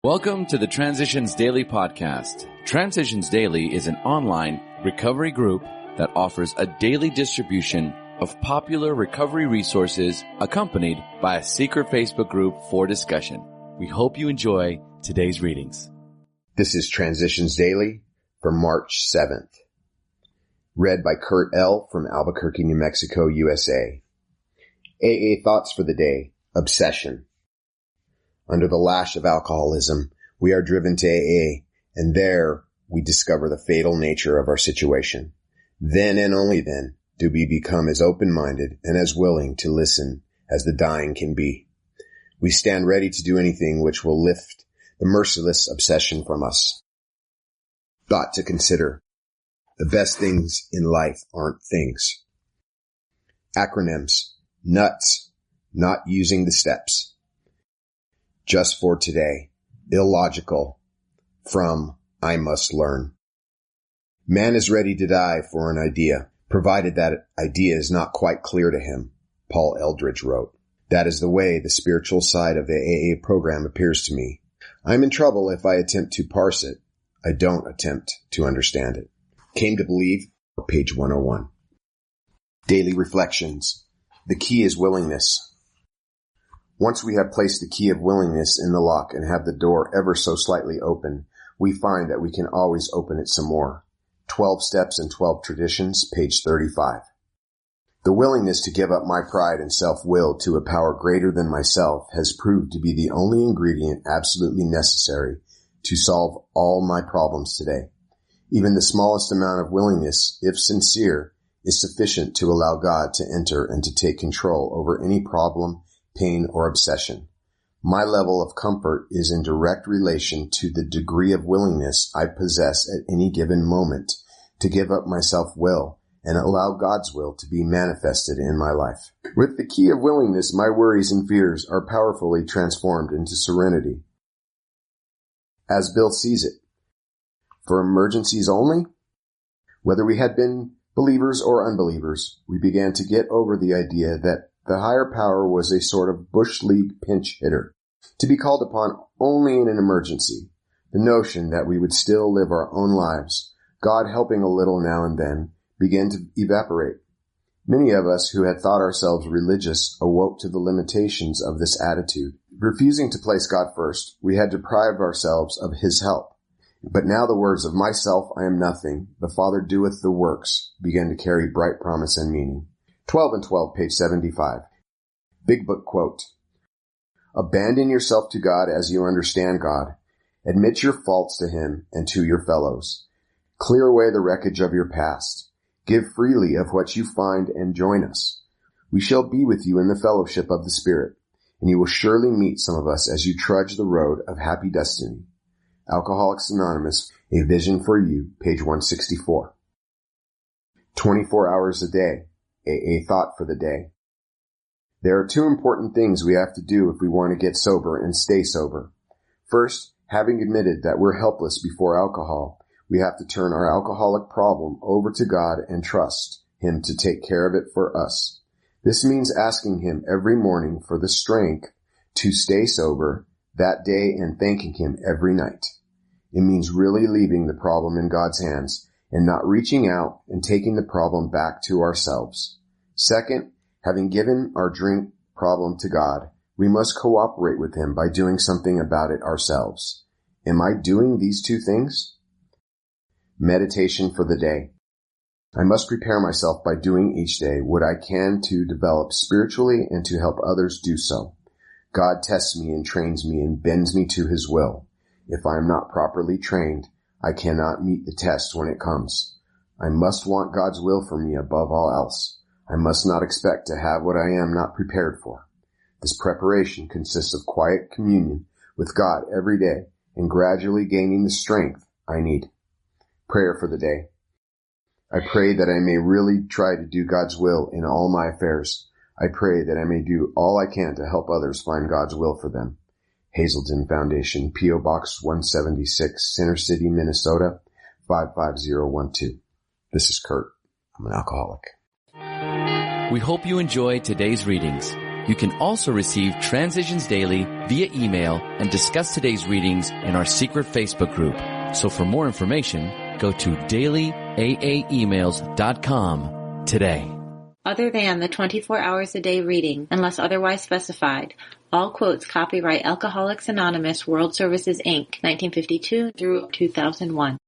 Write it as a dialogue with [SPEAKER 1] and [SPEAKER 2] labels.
[SPEAKER 1] Welcome to the Transitions Daily podcast. Transitions Daily is an online recovery group that offers a daily distribution of popular recovery resources accompanied by a secret Facebook group for discussion. We hope you enjoy today's readings.
[SPEAKER 2] This is Transitions Daily for March 7th. Read by Kurt L. from Albuquerque, New Mexico, USA. AA thoughts for the day. Obsession. Under the lash of alcoholism, we are driven to AA, and there we discover the fatal nature of our situation. Then and only then do we become as open-minded and as willing to listen as the dying can be. We stand ready to do anything which will lift the merciless obsession from us. Thought to consider. The best things in life aren't things. Acronyms. Nuts. Not using the steps. Just for today. Illogical. From I must learn. Man is ready to die for an idea, provided that idea is not quite clear to him, Paul Eldridge wrote. That is the way the spiritual side of the AA program appears to me. I'm in trouble if I attempt to parse it. I don't attempt to understand it. Came to believe, page 101. Daily reflections. The key is willingness. Once we have placed the key of willingness in the lock and have the door ever so slightly open, we find that we can always open it some more. 12 Steps and 12 Traditions, page 35. The willingness to give up my pride and self-will to a power greater than myself has proved to be the only ingredient absolutely necessary to solve all my problems today. Even the smallest amount of willingness, if sincere, is sufficient to allow God to enter and to take control over any problem, pain, or obsession. My level of comfort is in direct relation to the degree of willingness I possess at any given moment to give up my self-will and allow God's will to be manifested in my life. With the key of willingness, my worries and fears are powerfully transformed into serenity. As Bill sees it, for emergencies only? Whether we had been believers or unbelievers, we began to get over the idea that the higher power was a sort of Bush League pinch hitter, to be called upon only in an emergency. The notion that we would still live our own lives, God helping a little now and then, began to evaporate. Many of us who had thought ourselves religious awoke to the limitations of this attitude. Refusing to place God first, we had deprived ourselves of His help. But now the words of myself I am nothing, the Father doeth the works, began to carry bright promise and meaning. 12 and 12, page 75. Big Book quote. Abandon yourself to God as you understand God. Admit your faults to Him and to your fellows. Clear away the wreckage of your past. Give freely of what you find and join us. We shall be with you in the fellowship of the Spirit, and you will surely meet some of us as you trudge the road of happy destiny. Alcoholics Anonymous, A Vision for You, page 164. 24 hours a day. AA thought for the day. There are two important things we have to do if we want to get sober and stay sober. First, having admitted that we're helpless before alcohol, we have to turn our alcoholic problem over to God and trust Him to take care of it for us. This means asking Him every morning for the strength to stay sober that day and thanking Him every night. It means really leaving the problem in God's hands and not reaching out and taking the problem back to ourselves. Second, having given our drink problem to God, we must cooperate with Him by doing something about it ourselves. Am I doing these two things? Meditation for the day. I must prepare myself by doing each day what I can to develop spiritually and to help others do so. God tests me and trains me and bends me to His will. If I am not properly trained, I cannot meet the test when it comes. I must want God's will for me above all else. I must not expect to have what I am not prepared for. This preparation consists of quiet communion with God every day and gradually gaining the strength I need. Prayer for the day. I pray that I may really try to do God's will in all my affairs. I pray that I may do all I can to help others find God's will for them. Hazelden Foundation, P.O. Box 176, Center City, Minnesota, 55012. This is Kurt. I'm an alcoholic.
[SPEAKER 1] We hope you enjoy today's readings. You can also receive Transitions Daily via email and discuss today's readings in our secret Facebook group. So for more information, go to dailyaaemails.com today.
[SPEAKER 3] Other than the 24 hours a day reading, unless otherwise specified, all quotes copyright Alcoholics Anonymous World Services, Inc., 1952 through 2001.